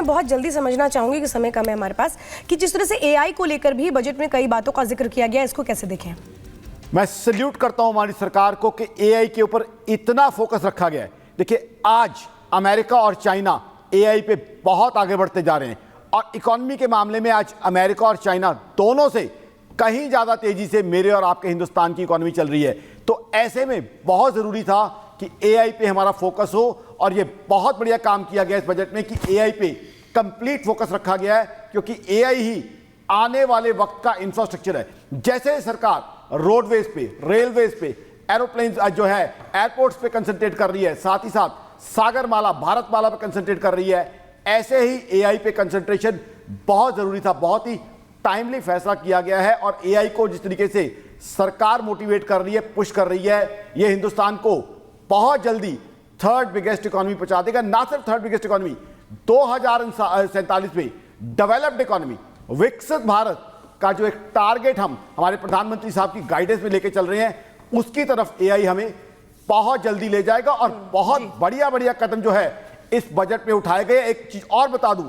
मैं बहुत जल्दी समझना चाहूंगी कि समय कम है हमारे पास, कि जिस तरह से एआई को लेकर भी बजट में कई बातों का जिक्र किया गया, इसको कैसे देखें? मैं सल्यूट करता हूं हमारी सरकार को कि एआई के ऊपर इतना फोकस रखा गया है। देखिए, आज अमेरिका और चाइना एआई पे बहुत आगे बढ़ते जा रहे हैं और इकोनॉमी के मामले में आज अमेरिका और चाइना दोनों से कहीं ज़्यादा तेजी से मेरे और आपके हिंदुस्तान की इकोनॉमी चल रही है। तो ऐसे में बहुत ज़रूरी था कि एआई पे हमारा फोकस हो और ये बहुत बढ़िया काम किया गया इस बजट में कि एआई पे कंप्लीट फोकस रखा गया है, क्योंकि एआई ही आने वाले वक्त का इंफ्रास्ट्रक्चर है। जैसे सरकार रोडवेज पे, रेलवेज पे, एरोप्लेन जो है एयरपोर्ट्स पे कंसंट्रेट कर रही है, साथ ही साथ सागरमाला, भारतमाला पे कंसंट्रेट कर रही है, ऐसे ही एआई पे कंसंट्रेशन बहुत ज़रूरी था। बहुत ही टाइमली फैसला किया गया है और एआई को जिस तरीके से सरकार मोटिवेट कर रही है, पुश कर रही है, ये हिंदुस्तान को बहुत जल्दी थर्ड बिगेस्ट इकोनॉमी पहुंचा देगा। ना सिर्फ थर्ड बिगेस्ट इकोनॉमी, 2047 में डेवलप्ड इकोनॉमी, विकसित भारत का जो एक टारगेट हम हमारे प्रधानमंत्री साहब की गाइडेंस में लेके चल रहे हैं, उसकी तरफ एआई हमें बहुत जल्दी ले जाएगा और बहुत बढ़िया बढ़िया कदम जो है इस बजट में उठाए गए। एक चीज और बता दूं,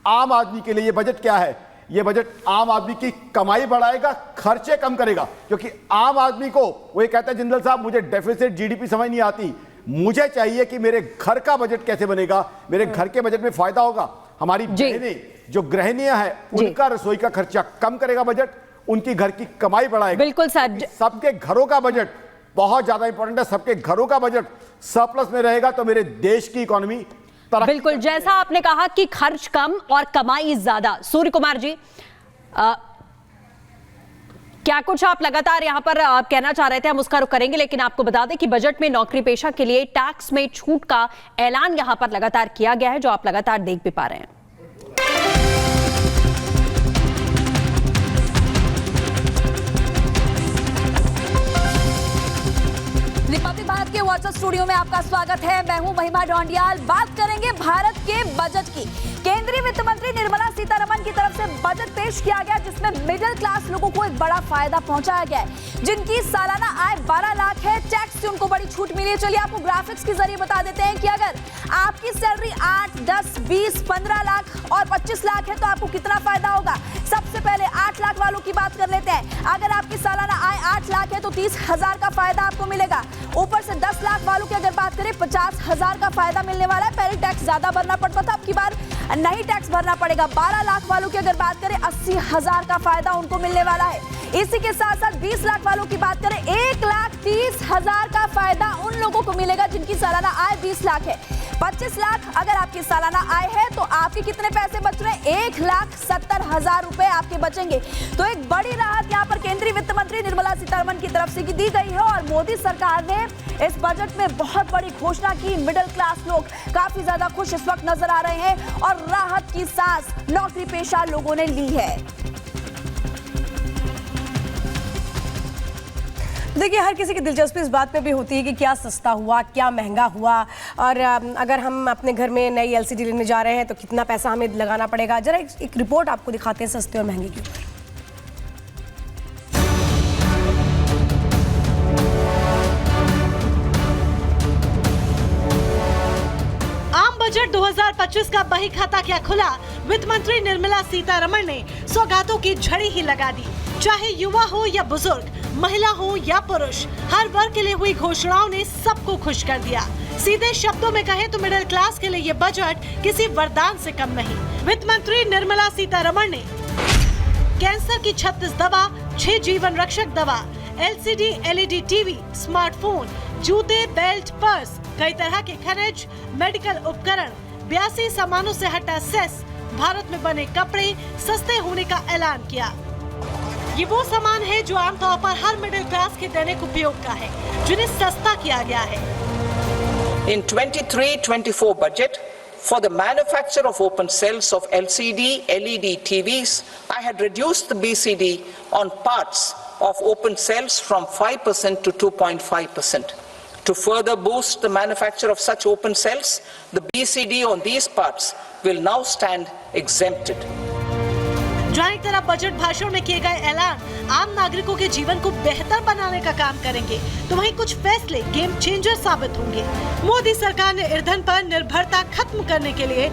आम आदमी के लिए ये बजट क्या है? ये बजट आम आदमी की कमाई बढ़ाएगा, खर्चे कम करेगा। क्योंकि आम आदमी को वो ये कहता है, जिंदल साहब मुझे डेफिसिट जीडीपी समझ नहीं आती, मुझे चाहिए कि मेरे घर का बजट कैसे बनेगा, मेरे घर के बजट में फायदा होगा। हमारी बहनें जो गृहिणियां हैं, उनका रसोई का खर्चा कम करेगा बजट, उनकी घर की कमाई बढ़ाएगा। बिल्कुल सर, सबके घरों का बजट बहुत ज्यादा इंपॉर्टेंट है। सबके घरों का बजट सरप्लस में रहेगा तो मेरे देश की इकोनॉमी बिल्कुल, जैसा आपने कहा कि खर्च कम और कमाई ज्यादा। सूर्य कुमार जी, क्या कुछ आप लगातार यहां पर कहना चाह रहे थे? हम उसका रुख करेंगे, लेकिन आपको बता दें कि बजट में नौकरी पेशा के लिए टैक्स में छूट का ऐलान यहां पर लगातार किया गया है, जो आप लगातार देख भी पा रहे हैं। रिपब्लिक भारत के व्हाट्सएप स्टूडियो में आपका स्वागत है। मैं हूं महिमा ढोंडियाल। बात करेंगे भारत के बजट की। केंद्रीय वित्त मंत्री निर्मला सीतारमण की तरफ से बजट पेश किया गया, जिसमें मिडिल क्लास लोगों को एक बड़ा फायदा पहुंचाया गया है। जिनकी सालाना आय 12 लाख है, टैक्स से उनको बड़ी छूट मिली है। चलिए आपको ग्राफिक्स के जरिए बता देते हैं कि अगर आपकी सैलरी 8, 10, 20, 15 लाख और 25 लाख है तो आपको कितना फायदा होगा। सबसे पहले 8 लाख वालों की बात कर लेते हैं। अगर आपकी सालाना आय 8 लाख है तो 30,000 का फायदा आपको मिलेगा। ऊपर से 10 लाख वालों की अगर बात करें, 50,000 का फायदा मिलने वाला है। पहले टैक्स ज्यादा भरना पड़ता था, अब की बार नहीं टैक्स भरना पड़ेगा। 12 लाख वालों की अगर बात करें, 80,000 का फायदा उनको मिलने वाला है। इसी के साथ साथ 20 लाख वालों की बात करें, 1,30,000 का फायदा उन लोगों को मिलेगा जिनकी सालाना आय 20 लाख है। 25 लाख अगर आपकी सालाना आय है तो आपके कितने पैसे बच रहे हैं? 1,70,000 रुपए आपके बचेंगे। तो एक बड़ी राहत यहाँ पर केंद्रीय वित्त मंत्री निर्मला सीतारमण की तरफ से दी गई है और मोदी सरकार ने इस बजट में बहुत बड़ी घोषणा की। मिडिल क्लास लोग काफी ज्यादा खुश इस वक्त नजर आ रहे हैं और राहत की सांस नौकरी पेशा लोगों ने ली है। देखिए, हर किसी की दिलचस्पी इस बात पे भी होती है कि क्या सस्ता हुआ, क्या महंगा हुआ, और अगर हम अपने घर में नई एलसीडी लेने जा रहे हैं तो कितना पैसा हमें लगाना पड़ेगा। जरा एक रिपोर्ट आपको दिखाते हैं सस्ते और महंगे की। आम बजट 2025 का बही खाता क्या खुला? वित्त मंत्री निर्मला सीतारमण ने सौगातों की झड़ी ही लगा दी। चाहे युवा हो या बुजुर्ग, महिला हो या पुरुष, हर वर्ग के लिए हुई घोषणाओं ने सबको खुश कर दिया। सीधे शब्दों में कहें तो मिडिल क्लास के लिए ये बजट किसी वरदान से कम नहीं। वित्त मंत्री निर्मला सीतारमण ने कैंसर की 36 दवा, 6 जीवन रक्षक दवा, एलसीडी, एलईडी टीवी, स्मार्टफोन, जूते, बेल्ट, पर्स, कई तरह के खनिज, मेडिकल उपकरण, 82 सामानों से हटा सेस, भारत में बने कपड़े सस्ते होने का ऐलान किया। ये वो सामान है जो आमतौर पर हर मिडिल क्लास के दैनिक उपयोग का है, जिन्हें सस्ता किया गया है। In 23-24 budget, for the manufacture of open cells of LCD, LED TVs, I had reduced the BCD on parts of open cells from 5% to 2.5%. To further boost the manufacture of such open cells, the BCD on these parts will now stand exempted. जहाँ एक तरफ budget भाषण में किए गए ऐलान आम नागरिकों के जीवन को बेहतर बनाने का काम करेंगे, तो वहीं कुछ फैसले गेम चेंजर साबित होंगे। मोदी सरकार ने ईंधन पर निर्भरता खत्म करने के लिए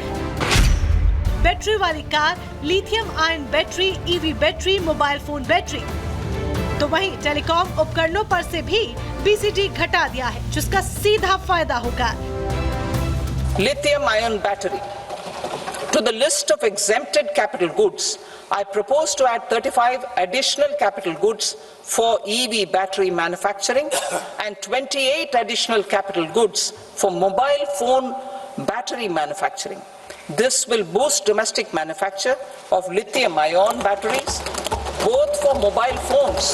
बैटरी वाली car, lithium ion battery, EV battery, mobile phone battery. तो वहीं टेलीकॉम उपकरणों पर से भी बीसीडी घटा दिया है, जिसका सीधा फायदा होगा। Lithium ion battery. To the list of exempted capital goods, I propose to add 35 additional capital goods for EV battery manufacturing and 28 additional capital goods for mobile phone battery manufacturing. This will boost domestic manufacture of lithium ion batteries, both for mobile phones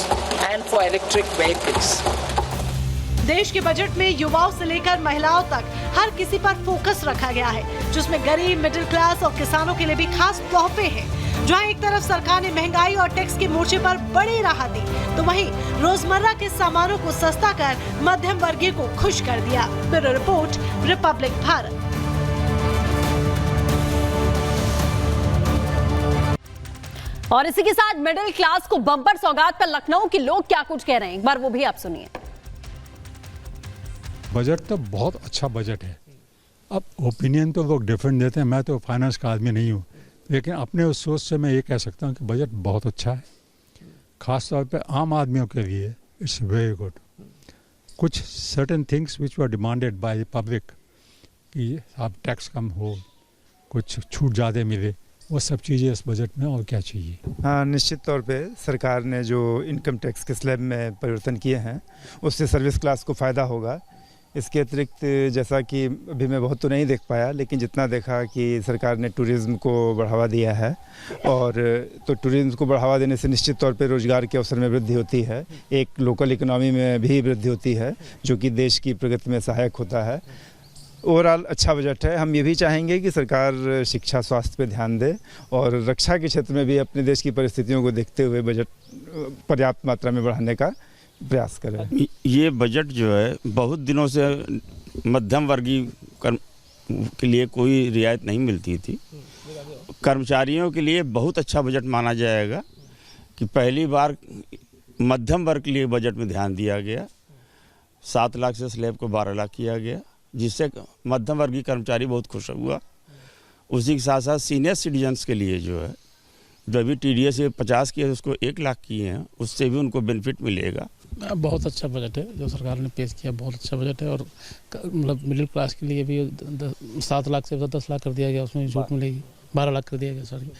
and for electric vehicles. देश के budget में युवाओं से लेकर महिलाओं तक हर किसी पर फोकस रखा गया है, जिसमें गरीब, मिडिल क्लास और किसानों के लिए भी खास तोहफे हैं। जहां एक तरफ सरकार ने महंगाई और टैक्स के मोर्चे पर बड़ी राहत दी, तो वहीं रोजमर्रा के सामानों को सस्ता कर मध्यम वर्गीय को खुश कर दिया। Bureau report, Republic Bharat. और इसी के साथ मिडिल क्लास को बम्पर सौगात पर लखनऊ के लोग क्या कुछ कह रहे हैं, एक बार वो भी आप सुनिए। बजट तो बहुत अच्छा बजट है। अब ओपिनियन तो लोग डिफरेंट देते हैं, मैं तो फाइनेंस का आदमी नहीं हूँ, लेकिन अपने उस सोच से मैं ये कह सकता हूँ कि बजट बहुत अच्छा है। ख़ास तौर पे आम आदमियों के लिए इट्स वेरी गुड। कुछ certain things which were demanded by the public कि आप टैक्स कम हो, कुछ छूट ज़्यादा मिले, वो सब चीज़ें इस बजट में और क्या चाहिए। हाँ, निश्चित तौर पे सरकार ने जो इनकम टैक्स के स्लैब में परिवर्तन किए हैं उससे सर्विस क्लास को फ़ायदा होगा। इसके अतिरिक्त जैसा कि अभी मैं बहुत तो नहीं देख पाया, लेकिन जितना देखा कि सरकार ने टूरिज़्म को बढ़ावा दिया है, और तो टूरिज़्म को बढ़ावा देने से निश्चित तौर पे रोज़गार के अवसर में वृद्धि होती है, एक लोकल इकोनॉमी में भी वृद्धि होती है, जो कि देश की प्रगति में सहायक होता है। ओवरऑल अच्छा बजट है। हम ये भी चाहेंगे कि सरकार शिक्षा, स्वास्थ्य पे ध्यान दे और रक्षा के क्षेत्र में भी अपने देश की परिस्थितियों को देखते हुए बजट पर्याप्त मात्रा में बढ़ाने का प्रयास करें। ये बजट जो है बहुत दिनों से मध्यम वर्गीय के लिए कोई रियायत नहीं मिलती थी। कर्मचारियों के लिए बहुत अच्छा बजट माना जाएगा कि पहली बार मध्यम वर्ग के लिए बजट में ध्यान दिया गया। 7 लाख से स्लैब को 12 लाख किया गया, जिससे मध्यम वर्गीय कर्मचारी बहुत खुश हुआ। उसी के साथ साथ सीनियर सिटीजन्स के लिए जो है, जो अभी TDS 50 किए उसको 1 लाख किए हैं, उससे भी उनको बेनिफिट मिलेगा। बहुत अच्छा बजट है जो सरकार ने पेश किया, बहुत अच्छा बजट है। और मतलब मिडिल क्लास के लिए भी 7 लाख से 10 लाख कर दिया गया, उसमें छूट मिलेगी, 12 लाख कर दिया गया। सॉरी।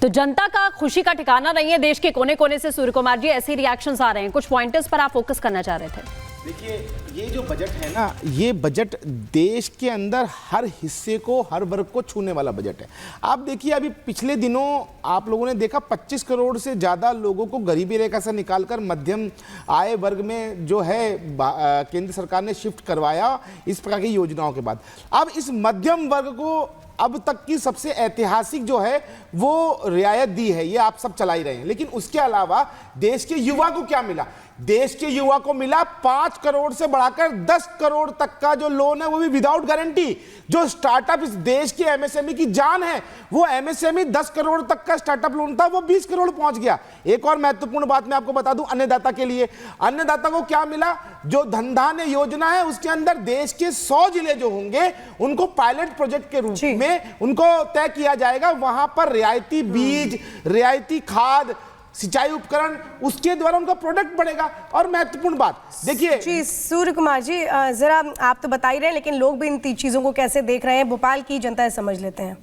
तो जनता का खुशी का ठिकाना नहीं है। देश के कोने कोने से सूर्य कुमार जी ऐसे रिएक्शंस आ रहे हैं, कुछ पॉइंटर्स पर आप फोकस करना चाह रहे थे। देखिए, ये जो बजट है ना, ये बजट देश के अंदर हर हिस्से को, हर वर्ग को छूने वाला बजट है। आप देखिए, अभी पिछले दिनों आप लोगों ने देखा 25 करोड़ से ज़्यादा लोगों को गरीबी रेखा से निकालकर मध्यम आय वर्ग में जो है केंद्र सरकार ने शिफ्ट करवाया इस प्रकार की योजनाओं के बाद। अब इस मध्यम वर्ग को अब तक की सबसे ऐतिहासिक जो है वो रियायत दी है, ये आप सब चला ही रहे हैं। लेकिन उसके अलावा देश के युवा को क्या मिला? देश के युवा को मिला 5 करोड़ से बढ़ाकर 10 करोड़ तक का जो लोन है, वो भी विदाउट गारंटी। जो स्टार्टअप इस देश के MSME की जान है, वो MSME 10 करोड़ तक का स्टार्टअप लोन था, वो 20 करोड़ पहुंच गया। एक और महत्वपूर्ण बात मैं आपको बता दूं, अन्नदाता के लिए, अन्नदाता को क्या मिला? जो धन धान्य योजना है उसके अंदर देश के 100 जिले जो होंगे उनको पायलट प्रोजेक्ट के रूप में उनको तय किया जाएगा। वहां पर रियायती बीज, रियायती खाद, सिंचाई उपकरण, उसके द्वारा उनका प्रोडक्ट बढ़ेगा। और महत्वपूर्ण बात देखिए जी सूर्य कुमार जी, जरा आप तो बता ही रहे हैं, लेकिन लोग भी इन चीजों को कैसे देख रहे हैं, भोपाल की जनता समझ लेते हैं।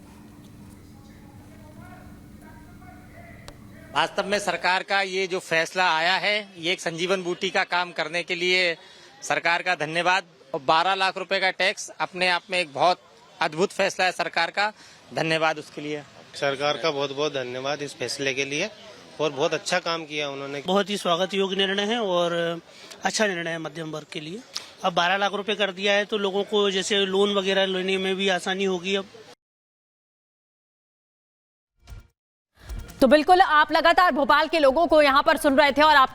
वास्तव में सरकार का ये जो फैसला आया है, ये एक संजीवन बूटी का काम करने के लिए सरकार का धन्यवाद। और 12 लाख रुपए का टैक्स अपने आप में एक बहुत अद्भुत फैसला है सरकार का, धन्यवाद उसके लिए। सरकार का बहुत बहुत धन्यवाद इस फैसले के लिए, और बहुत अच्छा काम किया उन्होंने। बहुत ही स्वागत योग्य निर्णय है और अच्छा निर्णय है मध्यम वर्ग के लिए। अब 12 लाख रुपए कर दिया है तो लोगों को जैसे लोन वगैरह लेने में भी आसानी होगी। अब तो बिल्कुल आप लगातार भोपाल के लोगों को यहां पर सुन रहे थे और आप